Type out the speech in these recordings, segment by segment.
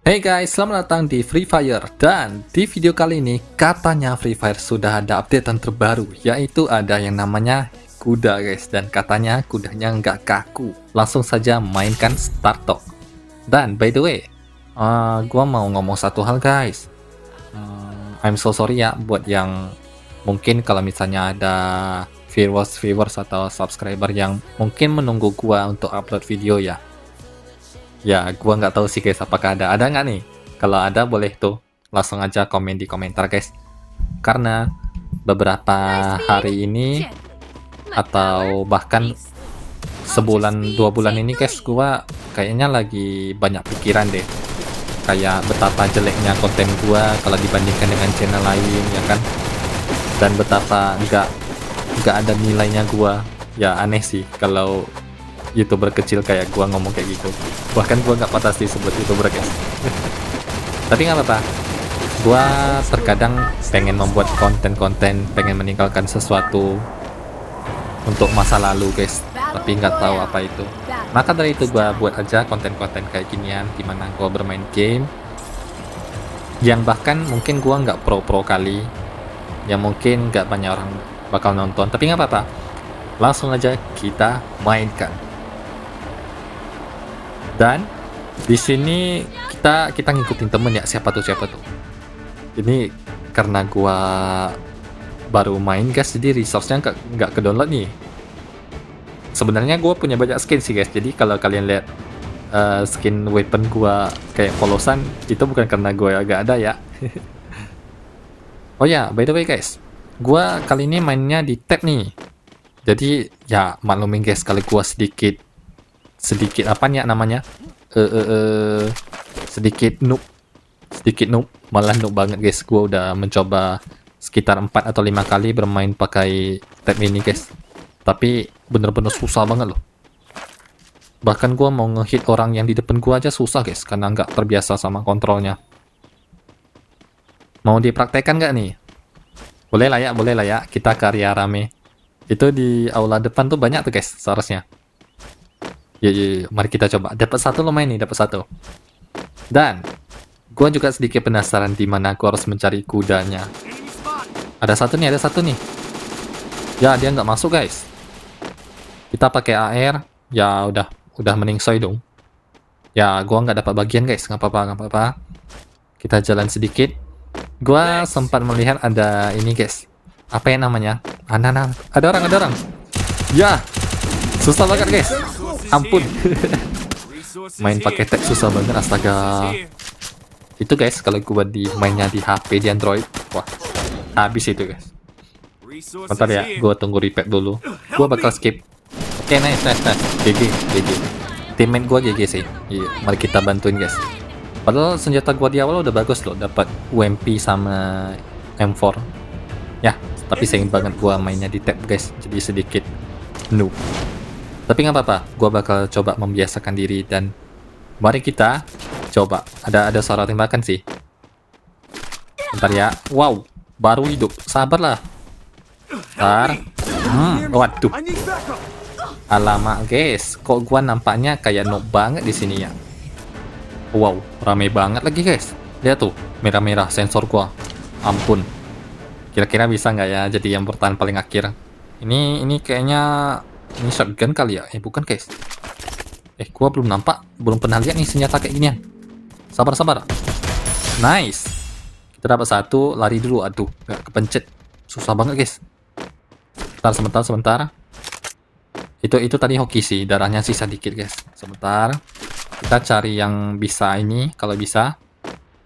Hey guys, selamat datang di Free Fire. Dan di video kali ini katanya Free Fire sudah ada updatean terbaru, yaitu ada yang namanya kuda guys. Dan katanya kudanya nggak kaku. Langsung saja mainkan Start Talk. Dan by the way, gua mau ngomong satu hal guys. I'm so sorry ya buat yang mungkin kalau misalnya ada viewers atau subscriber yang mungkin menunggu gua untuk upload video ya. Ya, gua nggak tahu sih guys, apakah ada nggak nih? Kalau ada boleh tuh langsung aja komen di komentar guys. Karena beberapa hari ini atau bahkan sebulan 2 bulan ini guys, gua kayaknya lagi banyak pikiran deh. Kayak betapa jeleknya konten gua kalau dibandingkan dengan channel lain ya kan. Dan betapa nggak ada nilainya gua. Ya aneh sih kalau YouTuber kecil kayak gua ngomong kayak gitu. Bahkan gua nggak pantas disebut YouTuber guys. Tapi nggak apa-apa, gua terkadang pengen membuat konten-konten, pengen meninggalkan sesuatu untuk masa lalu guys, tapi nggak tahu apa itu. Maka dari itu gua buat aja konten-konten kayak ginian, dimana gua bermain game yang bahkan mungkin gua nggak pro kali, yang mungkin nggak banyak orang bakal nonton, tapi nggak apa-apa, langsung aja kita mainkan. Dan di sini kita ngikutin temen ya, siapa tuh. Ini karena gua baru main guys, jadi resource-nya nggak ke download nih. Sebenarnya gua punya banyak skin sih guys, jadi kalau kalian lihat skin weapon gua kayak polosan, itu bukan karena gua agak ada ya. Oh ya, by the way guys, gua kali ini mainnya di tab nih. Jadi ya maklumin guys kalau gua sedikit apa ya namanya, sedikit noob, malah noob banget guys. Gua udah mencoba sekitar 4 atau 5 kali bermain pakai tab ini guys, tapi bener-bener susah banget loh. Bahkan gua mau ngehit orang yang di depan gua aja susah guys, karena nggak terbiasa sama kontrolnya. Mau dipraktekkan nggak nih? Boleh lah ya, kita ke area rame. Itu di aula depan tuh banyak tuh guys seharusnya. Ya, mari kita coba. Dapat satu lumayan nih, dapat satu. Dan gua juga sedikit penasaran di mana gua harus mencari kudanya. Ada satu nih. Ya, dia nggak masuk guys. Kita pakai AR. Ya udah meningsoy dong. Ya, gua nggak dapat bagian guys. Nggak apa-apa. Kita jalan sedikit. Gua sempat melihat ada ini guys. Apa yang namanya? Ada orang. Ya, susah banget guys. Ampun. Main pakai tab susah banget, astaga. Itu guys kalau gua mainnya di HP, di Android, wah habis itu guys. Bentar ya, gua tunggu repack dulu. Gua bakal skip. Oke, nice. GG. Teammate gua GG sih. Iya, mari kita bantuin guys. Padahal senjata gua di awal udah bagus loh, dapat UMP sama M4. Ya, tapi sayang banget gua mainnya di tab guys, jadi sedikit noob. Tapi nggak apa-apa, gue bakal coba membiasakan diri dan mari kita coba. Ada suara tembakan sih. Bentar ya. Wow, baru hidup. Sabarlah. Bentar. Waduh. Alamak guys, kok gua nampaknya kayak noob banget di sini ya. Wow, rame banget lagi guys. Lihat tuh, merah-merah sensor gua. Ampun. Kira-kira bisa nggak ya jadi yang bertahan paling akhir? Ini kayaknya ini shotgun kali ya? Bukan guys. Gua belum pernah lihat nih senjata kayak ginian. Sabar. Nice. Kita dapat satu, lari dulu. Aduh, nggak kepencet. Susah banget guys. Sebentar. Itu tadi hoki sih, darahnya sisa dikit guys. Sebentar. Kita cari yang bisa ini, kalau bisa.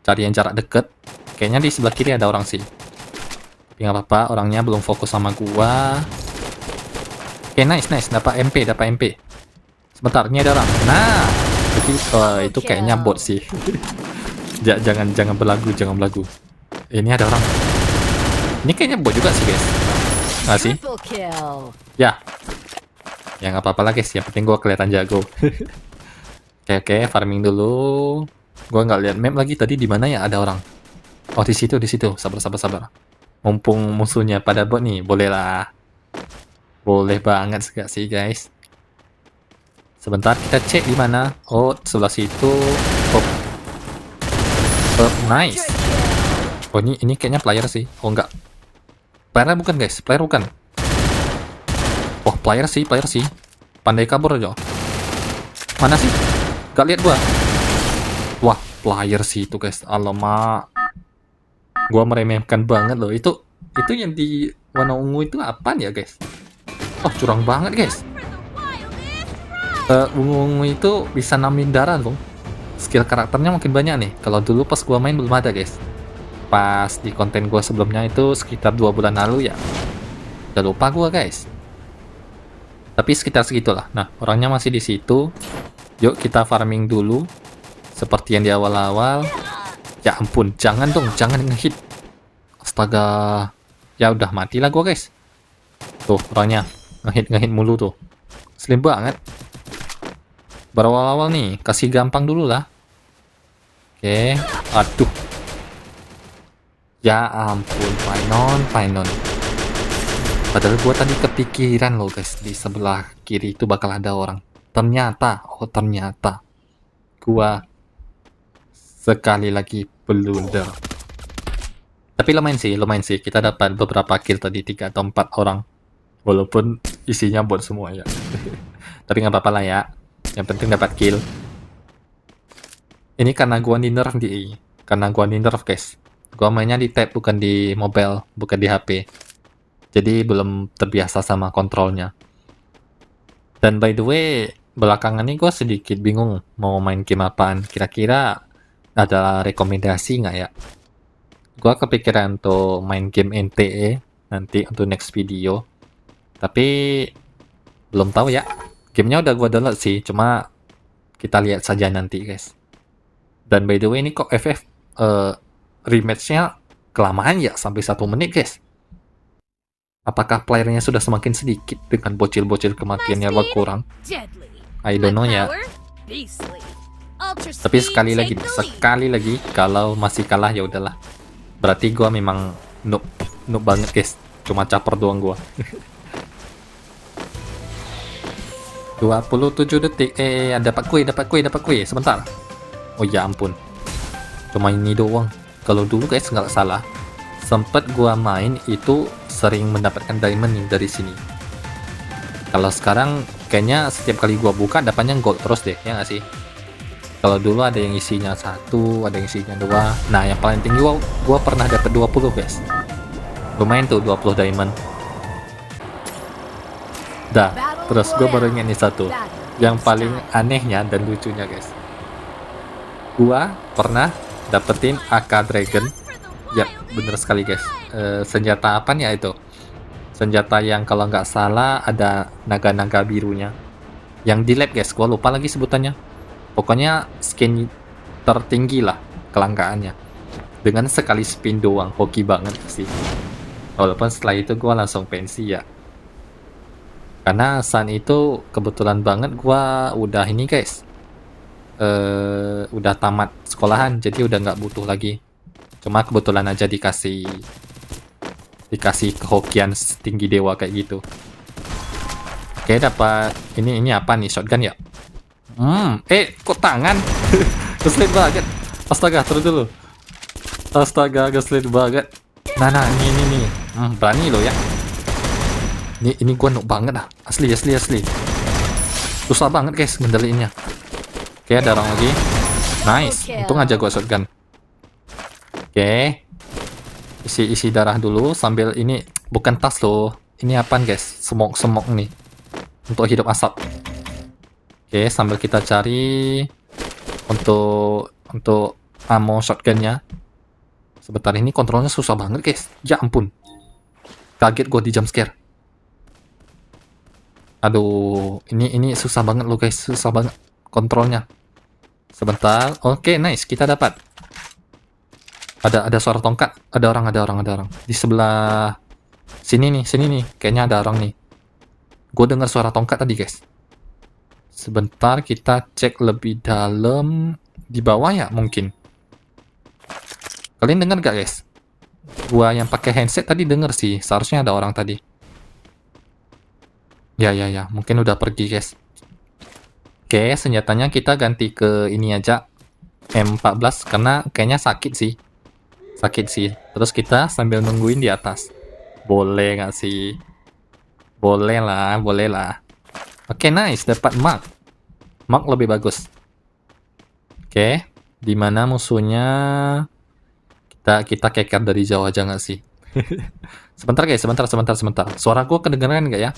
Cari yang jarak deket. Kayaknya di sebelah kiri ada orang sih. Tapi nggak apa-apa, orangnya belum fokus sama gua. Oke, nice. Dapat MP. Sebentar, ini ada orang. Nah, itu kayaknya bot sih. jangan berlagu. Ini ada orang. Ini kayaknya bot juga sih, guys. Nggak sih? Ya, nggak apa-apa lah, guys. Yang penting gue kelihatan jago. Oke, farming dulu. Gue nggak lihat map lagi tadi di mana ya ada orang. Oh, di situ. Sabar. Mumpung musuhnya pada bot nih, boleh lah. Boleh banget gak sih guys. Sebentar kita cek di mana. Oh, sebelah situ. Oh, Nice. Oh ini kayaknya player sih. Oh enggak. Player bukan guys, player bukan. Oh player sih. Pandai kabur aja. Mana sih? Gak lihat gua. Wah player sih itu guys. Alamak. Gua meremehkan banget loh. Itu yang di warna ungu itu apaan ya guys? Oh curang banget guys. Ungu-ungu itu bisa nambahin darah dong. Skill karakternya makin banyak nih. Kalau dulu pas gua main belum ada guys. Pas di konten gua sebelumnya itu sekitar 2 bulan lalu ya. Udah lupa gua guys. Tapi sekitar segitulah. Nah orangnya masih di situ. Yuk kita farming dulu. Seperti yang di awal-awal. Ya ampun, jangan dong, jangan ngehit. Astaga. Ya udah matilah gua guys. Tuh orangnya ngehit mulu tuh. Slim banget. Berawal-awal nih, kasih gampang dulu lah. Oke, aduh. Ya ampun, Painon. Padahal gua tadi kepikiran loh guys, di sebelah kiri itu bakal ada orang. Ternyata gua sekali lagi blunder. Tapi lumayan sih, kita dapat beberapa kill tadi, 3 atau 4 orang. Walaupun isinya bot semua ya. Tapi nggak apa-apa lah ya. Yang penting dapat kill. Ini karena gua di nerf guys. Gua mainnya di tab bukan di mobile, bukan di HP. Jadi belum terbiasa sama kontrolnya. Dan by the way, belakangan ini gua sedikit bingung mau main game apaan. Kira-kira ada rekomendasi nggak ya? Gua kepikiran untuk main game NTE nanti untuk next video. Tapi belum tahu ya. Gamenya udah gua download sih, cuma kita lihat saja nanti guys. Dan by the way ini kok FF rematch-nya kelamaan ya, sampai 1 menit guys. Apakah playernya sudah semakin sedikit dengan bocil-bocil kematiannya berkurang? I don't know ya. Tapi sekali lagi kalau masih kalah ya udahlah. Berarti gua memang noob banget guys. Cuma caper doang gua. 27 detik. Dapat kue. Sebentar. Oh ya ampun. Cuma ini doang. Kalau dulu guys nggak salah, sempet gua main itu sering mendapatkan diamond nih dari sini. Kalau sekarang kayaknya setiap kali gua buka dapatnya gold terus deh, ya nggak sih? Kalau dulu ada yang isinya 1, ada yang isinya 2. Nah, yang paling tinggi gua pernah dapat 20 guys. Lumayan tuh 20 diamond. Dah, terus gue baru ingat nih satu. Yang paling anehnya dan lucunya guys. Gua pernah dapetin AK Dragon. Ya, bener sekali guys. Senjata apa nih ya itu? Senjata yang kalau nggak salah ada naga-naga birunya. Yang di lab guys, gua lupa lagi sebutannya. Pokoknya skin tertinggi lah kelangkaannya. Dengan sekali spin doang, hoki banget sih. Walaupun setelah itu gua langsung pensi ya. Karena saat itu kebetulan banget gua udah ini guys. Udah tamat sekolahan, jadi udah nggak butuh lagi. Cuma kebetulan aja dikasih kehokian tinggi dewa kayak gitu. Oke, dapat ini apa nih, shotgun ya? Kok tangan? Kesulit banget. Astaga, terus dulu. Astaga, kesulit banget. Nah, ini. Berani lo ya. Ini gua noob banget ah. Asli. Susah banget guys ngendaliinnya. Oke, ada orang lagi. Nice. Untung aja gua shotgun. Oke. Isi darah dulu sambil ini bukan tas loh. Ini apaan guys? Semok nih. Untuk hidup asap. Oke, sambil kita cari untuk ammo shotgunnya. Sebentar, ini kontrolnya susah banget guys. Ya ampun. Kaget gua di jump scare. Aduh, ini susah banget loh guys, susah banget kontrolnya. Sebentar. Oke, nice, kita dapat. Ada suara tongkat, ada orang. Di sebelah sini nih, kayaknya ada orang nih. Gue dengar suara tongkat tadi, guys. Sebentar, kita cek lebih dalam. Di bawah ya, mungkin. Kalian dengar gak, guys? Gua yang pakai handset tadi denger sih, seharusnya ada orang tadi. Ya, mungkin udah pergi guys. Oke, senjatanya kita ganti ke ini aja. M14 karena kayaknya sakit sih. Terus kita sambil nungguin di atas. Boleh nggak sih? Boleh lah, boleh lah. Oke, nice, dapat mark. Mark lebih bagus. Oke, di mana musuhnya? Kita keker dari jauh aja nggak sih? Sebentar guys, sebentar. Suara gua kedengeran nggak ya?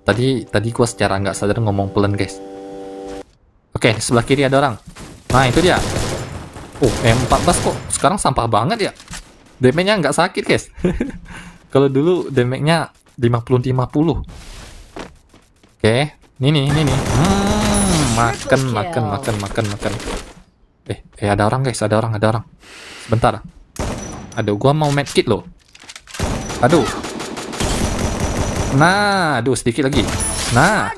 Tadi gua secara nggak sadar ngomong pelan guys. Oke, sebelah kiri ada orang. Nah, itu dia. M14 kok sekarang sampah banget ya? Damage-nya nggak sakit guys. Kalau dulu damage-nya 50-50. Oke, ini nih. Makan. Ada orang guys, ada orang. Sebentar. Aduh, gua mau medkit loh. Aduh. Nah, sedikit lagi. Nah.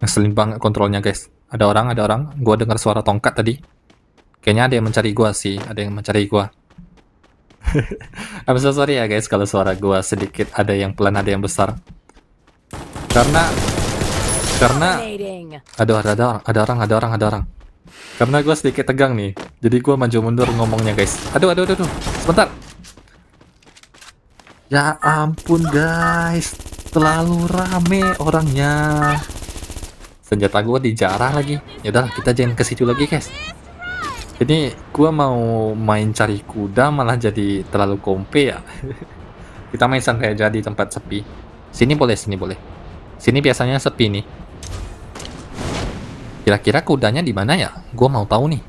Ngeselin banget kontrolnya guys. Ada orang. Gua dengar suara tongkat tadi. Kayaknya ada yang mencari gua sih, I'm so sorry ya guys kalau suara gua sedikit ada yang pelan, ada yang besar. Karena aduh, ada orang. Karena gua sedikit tegang nih. Jadi gua maju mundur ngomongnya guys. Aduh. Sebentar. Ya ampun guys. Terlalu rame orangnya. Senjata gua dijarah lagi. Yaudah, kita jangan ke situ lagi guys. Ini gua mau main cari kuda malah jadi terlalu kompe ya. Kita main santai aja di tempat sepi. Sini boleh. Sini biasanya sepi nih. Kira-kira kudanya di mana ya? Gua mau tahu nih.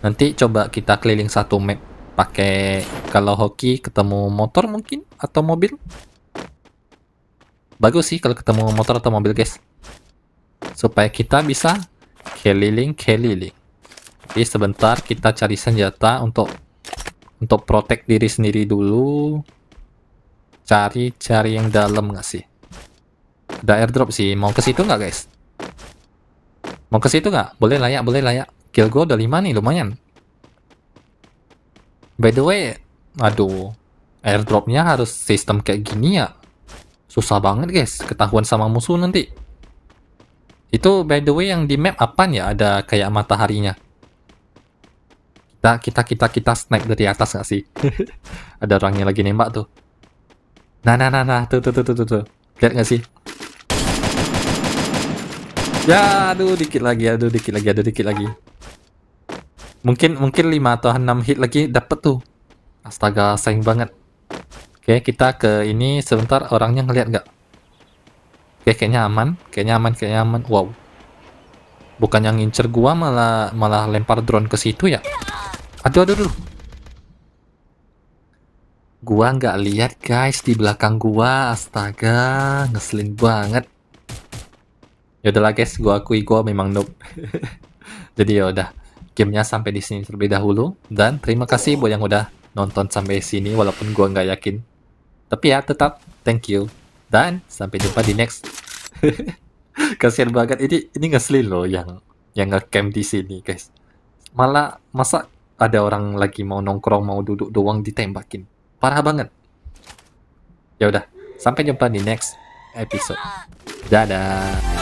Nanti coba kita keliling satu map pakai, kalau hoki ketemu motor mungkin atau mobil. Bagus sih kalau ketemu motor atau mobil guys. Supaya kita bisa keliling. Jadi sebentar kita cari senjata untuk protect diri sendiri dulu. Cari yang dalam nggak sih? Ada airdrop sih. Mau ke situ nggak guys? Mau ke situ nggak? Boleh lah ya. Kill gue udah 5 nih, lumayan. By the way, aduh, airdropnya harus sistem kayak gini ya. Susah banget guys, ketahuan sama musuh nanti. Itu by the way yang di map apaan ya? Ada kayak mataharinya. Kita snipe dari atas nggak sih? Ada orangnya lagi nembak tuh. Nah, tuh. Lihat nggak sih? Ya, aduh dikit lagi. Mungkin 5 atau 6 hit lagi dapet tuh. Astaga, sayang banget. Oke, kita ke ini sebentar, orangnya ngeliat nggak? Oke, kayaknya aman. Wow. Bukan yang ngincer gua, malah lempar drone ke situ ya. Aduh. Gua nggak lihat guys di belakang gua. Astaga, ngeselin banget. Yaudahlah guys, gua akui gua memang noob. Jadi yaudah, gamenya sampai di sini terlebih dahulu. Dan terima kasih buat yang udah nonton sampai sini walaupun gua nggak yakin. Tapi ya tetap thank you. Dan sampai jumpa di next. Kasian banget, ini ngeselin loh yang ngecamp di sini guys. Malah masa ada orang lagi mau nongkrong, mau duduk doang ditembakin. Parah banget. Ya udah, sampai jumpa di next episode. Dadah.